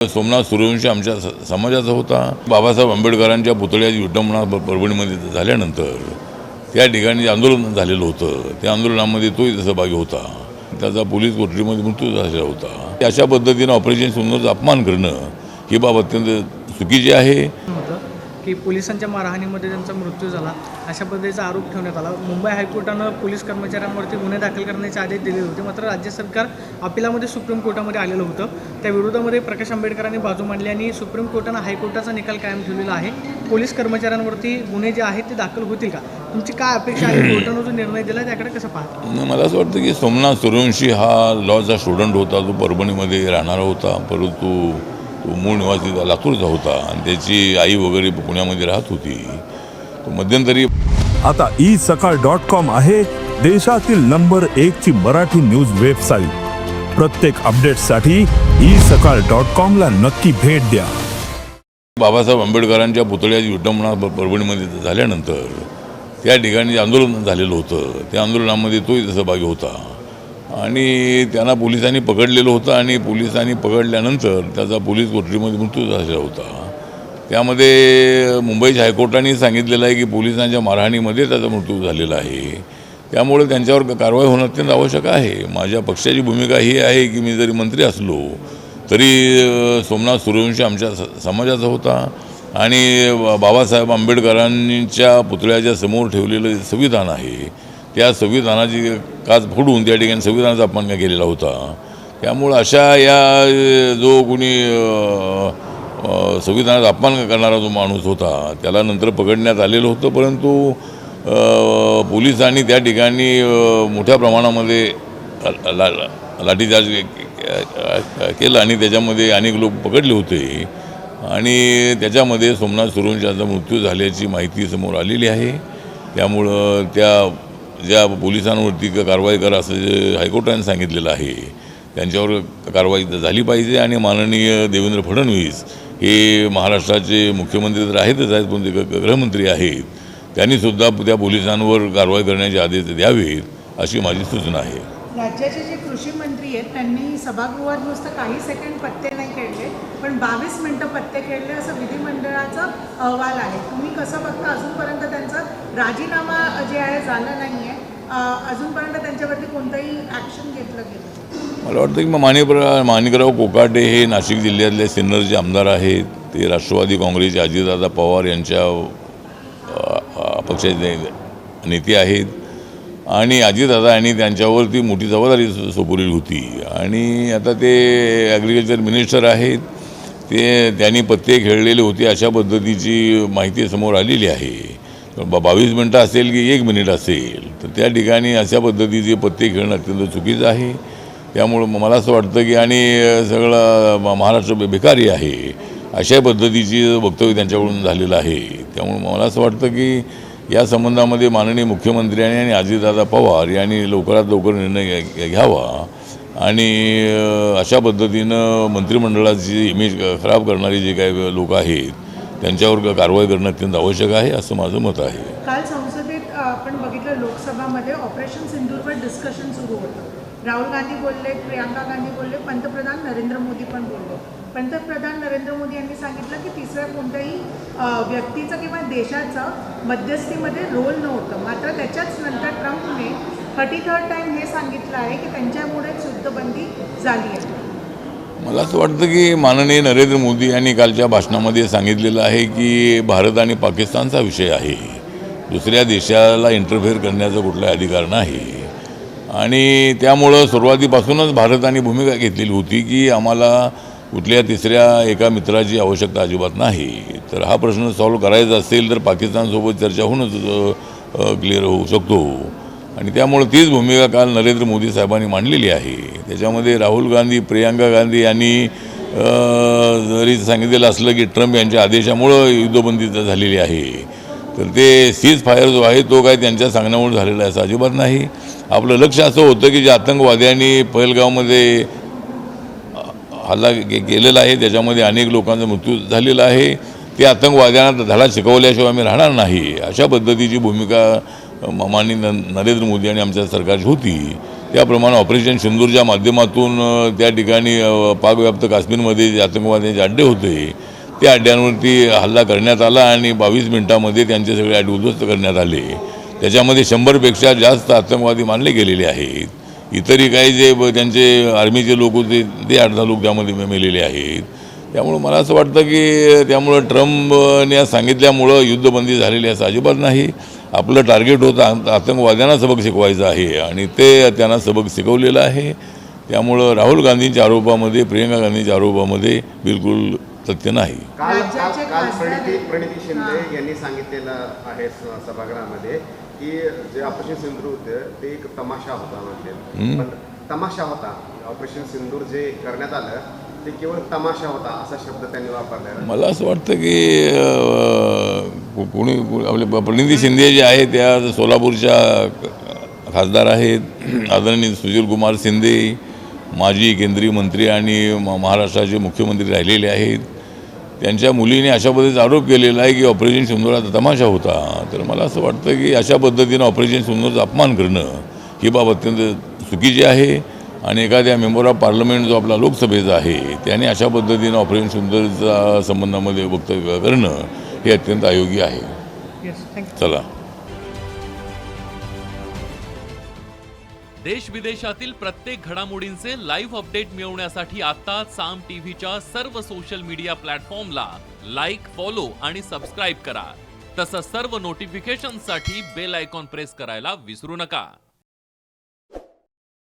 सोमनाथ सूर्यवंशी आमच्या समाजाचा होता. बाबासाहेब आंबेडकरांच्या पुतळ्याची विटंबना परभणीमध्ये झाल्यानंतर त्या ठिकाणी आंदोलन झालेलं होतं. त्या आंदोलनामध्ये तोही सहभागी होता. त्याचा पोलीस कोठडीमध्ये मृत्यू झालेला होता. अशा पद्धतीनं ऑपरेशन सिंधूरचा अपमान करणं ही बाब अत्यंत चुकीची आहे. की पोलिसांच्या मारहाणीमध्ये त्यांचा मृत्यू झाला अशा पद्धतीचा आरोप ठेवण्यात आला. मुंबई हायकोर्टानं पोलीस कर्मचाऱ्यांवरती गुन्हे दाखल करण्याचे आदेश दिले होते. मात्र राज्य सरकार अपिलामध्ये सुप्रीम कोर्टामध्ये आलेलं होतं. त्या विरोधामध्ये प्रकाश आंबेडकरांनी बाजू मांडली आणि सुप्रीम कोर्टानं हायकोर्टाचा निकाल कायम ठेवलेला आहे. पोलीस कर्मचाऱ्यांवरती गुन्हे जे आहेत ते दाखल होतील का? तुमची काय अपेक्षा आहे? कोर्टानं जो निर्णय दिला त्याकडे कसं पाहता? मला असं वाटतं की सोमनाथ सूर्यवंशी हा लॉचा स्टुडंट होता. तो परभणीमध्ये राहणारा होता, परंतु तो मूळ निवासी लातूरचा होता आणि त्याची आई वगैरे पुण्यामध्ये राहत होती. तो मध्यंतरी आता isakal.com आहे देशातील नंबर 1 ची मराठी न्यूज वेबसाईट. प्रत्येक अपडेटसाठी isakal.com ला नक्की भेट द्या. बाबासाहेब आंबेडकरांच्या पुतळ्याची विटंबना परभणीमध्ये झाल्यानंतर त्या ठिकाणी आंदोलन झालेलं होतं. त्या आंदोलनामध्ये तोही सहभागी होता आणि त्यांना पोलिसांनी पकडलेलं होतं आणि पोलिसांनी पकडल्यानंतर त्याचा पोलीस कोठडीमध्ये मृत्यू झालेला होता. त्यामध्ये मुंबईच्या हायकोर्टाने सांगितलेलं आहे की पोलिसांच्या मारहाणीमध्ये त्याचा मृत्यू झालेला आहे. त्यामुळे त्यांच्यावर कारवाई होणं अत्यंत आवश्यक आहे. माझ्या पक्षाची भूमिका ही आहे की मी जरी मंत्री असलो तरी सोमनाथ सूर्यवंशी आमच्या समाजाचा होता आणि बाबासाहेब आंबेडकरांच्या पुतळ्याच्या समोर ठेवलेलं संविधान आहे त्या संविधानाची काच फोडून त्या ठिकाणी संविधानाचा अपमान केलेला होता. त्यामुळं अशा या जो कोणी संविधानाचा अपमान करणारा जो माणूस होता त्याला नंतर पकडण्यात आलेलं होतं. परंतु पोलिसांनी त्या ठिकाणी मोठ्या प्रमाणामध्ये लाठीचार्ज केलं आणि त्याच्यामध्ये अनेक लोक पकडले होते आणि त्याच्यामध्ये सोमनाथ सूर्यवंशीचा मृत्यू झाल्याची माहिती समोर आलेली आहे. त्यामुळं ज्या पोलिसांवरती कारवाई करा असं जे हायकोर्टाने सांगितलेलं आहे त्यांच्यावर कारवाई झाली पाहिजे. आणि माननीय देवेंद्र फडणवीस हे महाराष्ट्राचे मुख्यमंत्री तर आहेतच आहेत, पण ते गृहमंत्री आहेत. त्यांनीसुद्धा त्या पोलिसांवर कारवाई करण्याचे आदेश द्यावेत अशी माझी सूचना आहे. राज्याचे जे कृषी मंत्री आहेत त्यांनी सभागृहात नुसतं काही सेकंड पत्ते नाही खेळले पण 22 मिनिटं पत्ते खेळले असं विधिमंडळाचा अहवाल आहे. तुम्ही कसं बघता? अजूनपर्यंत त्यांचा राजीनामा जे आहे झाला नाही आहे. अजूनपर्यंत त्यांच्यावरती कोणतंही ॲक्शन घेतलं गेलं? मला वाटतं की माणिकराव कोकाटे हे नाशिक जिल्ह्यातले सिन्नरचे आमदार आहेत. ते राष्ट्रवादी काँग्रेसचे अजितदादा पवार यांच्या पक्षाचे नेते आहेत आणि अजितदादा यांनी त्यांच्यावरती मोठी जबाबदारी सोपवलेली होती आणि आता ते ॲग्रिकल्चर मिनिस्टर आहेत. त्यांनी पत्ते खेळलेले होते अशा पद्धतीची माहिती समोर आलेली आहे. 22 मिनटं असेल की 1 मिनिट असेल तर त्या ठिकाणी अशा पद्धतीचे पत्ते खेळणं अत्यंत चुकीचं आहे. त्यामुळं मला असं वाटतं की आणि सगळं महाराष्ट्र बेकारी आहे अशा पद्धतीची वक्तव्य त्यांच्याकडून झालेलं आहे. त्यामुळे मला असं वाटतं की या संबंधामध्ये माननीय मुख्यमंत्र्यांनी आणि अजितदादा पवार यांनी लवकरात लवकर निर्णय घ्यावा आणि अशा पद्धतीनं मंत्रिमंडळाची इमेज खराब करणारी जे काही लोक आहेत त्यांच्यावर कारवाई करणं अत्यंत आवश्यक आहे असं माझं मत आहे. काल संसदेत आपण बघितलं लोकसभामध्ये ऑपरेशन सिंधूरवर डिस्कशन सुरू होतं. राहुल गांधी बोलले, प्रियांका गांधी बोलले, पंतप्रधान नरेंद्र मोदी पण बोलले. पंतप्रधान नरेंद्र मोदी यांनी सांगितलं की तिसऱ्या कोणत्याही व्यक्तीचं किंवा देशाचं मध्यस्थीमध्ये रोल नव्हतं. मात्र त्याच्याच नंतर ट्रम्पने 33rd टाईम हे सांगितलं आहे की त्यांच्यामुळेच युद्धबंदी झाली आहे. मला असं वाटतं की माननीय नरेंद्र मोदी यांनी कालच्या भाषणामध्ये सांगितलेलं आहे की भारत आणि पाकिस्तानचा विषय आहे. दुसऱ्या देशाला इंटरफेअर करण्याचा कुठलाही अधिकार नाही आणि त्यामुळं सुरुवातीपासूनच भारताने भूमिका घेतलेली होती की आम्हाला कुठल्या तिसऱ्या एका मित्राची आवश्यकता अजिबात नाही. तर हा प्रश्न सॉल्व्ह करायचा असेल तर पाकिस्तानसोबत चर्चा होणंच क्लिअर होऊ शकतो आणि त्यामुळे तीच भूमिका काल नरेंद्र मोदी साहेबांनी मांडलेली आहे. त्याच्यामध्ये राहुल गांधी, प्रियांका गांधी यांनी जरी सांगितलेलं असलं की ट्रम्प यांच्या आदेशामुळं युद्धबंदी झालेली आहे तर ते सीज फायर जो आहे तो काय त्यांच्या सांगण्यामुळे झालेला आहे असं अजिबात नाही. आपलं लक्ष असं होतं की जे आतंकवाद्यांनी पहलगावमध्ये हल्ला केलेला आहे त्याच्यामध्ये अनेक लोकांचा मृत्यू झालेला आहे. ते आतंकवाद्यांना धडा शिकवल्याशिवाय आम्ही राहणार नाही अशा पद्धतीची भूमिका माननीय नरेंद्र मोदी आणि आमच्या सरकारची होती. त्याप्रमाणे ऑपरेशन सिंदूरच्या माध्यमातून त्या ठिकाणी पाकव्याप्त काश्मीरमध्ये जे आतंकवाद्यांचे अड्डे होते त्या अड्ड्यांवरती हल्ला करण्यात आला आणि 22 मिनिटांमध्ये त्यांचे सगळे अड्डे उद्ध्वस्त करण्यात आले. त्याच्यामध्ये 100पेक्षा जास्त आतंकवादी मारले गेलेले आहेत. इतरही काही जे त्यांचे आर्मीचे लोक होते ते 8-10 लोक त्यामध्ये मेलेले आहेत. त्यामुळं मला असं वाटतं की त्यामुळं ट्रम्पने सांगितल्यामुळं युद्धबंदी झालेली असं अजिबात नाही. आपलं टार्गेट होतं आतंकवाद्यांना सबक शिकवायचं आहे आणि ते त्यांना सबक शिकवलेलं आहे. त्यामुळं राहुल गांधींच्या आरोपामध्ये प्रियंका गांधींच्या आरोपामध्ये बिलकुल तथ्य नाही. काल प्रणिती शिंदे यांनी सांगितलेलं आहे सभागृहामध्ये की जे ऑपरेशन सिंदूर होतं ते एक तमाशा होता म्हणजे पण तमाशा होता. ऑपरेशन सिंदूर जे करण्यात आलं ते केवळ तमाशा होता असा शब्द त्यांनी वापरला. मला असं वाटतं की कोणी आपले प्रणिती शिंदे जे आहे त्या सोलापूरच्या खासदार आहेत. आदरणीय सुशीलकुमार शिंदे माजी केंद्रीय मंत्री आणि महाराष्ट्राचे मुख्यमंत्री राहिलेले आहेत. त्यांच्या मुलीने अशा पद्धतीचा आरोप केलेला आहे की ऑपरेशन सिंदूरचा तमाशा होता. तर मला असं वाटतं की अशा पद्धतीनं ऑपरेशन सिंदूरचा अपमान करणं ही बाब अत्यंत चुकीची आहे आणि एखाद्या मेंबर ऑफ पार्लमेंट जो आपला लोकसभेचा आहे त्याने अशा पद्धतीनं ऑपरेशन सिंदूरच्या संबंधामध्ये वक्तव्य करणं हे अत्यंत अयोग्य आहे. Yes, thank you. चला. देश विदेशातील प्रत्येक घडामोडींचे लाईव्ह अपडेट मिळवण्यासाठी आता साम टीव्हीच्या सर्व सोशल मीडिया प्लॅटफॉर्मला लाईक, फॉलो आणि सबस्क्राईब करा. तसंच सर्व नोटिफिकेशनसाठी बेल आयकॉन प्रेस करायला विसरू नका.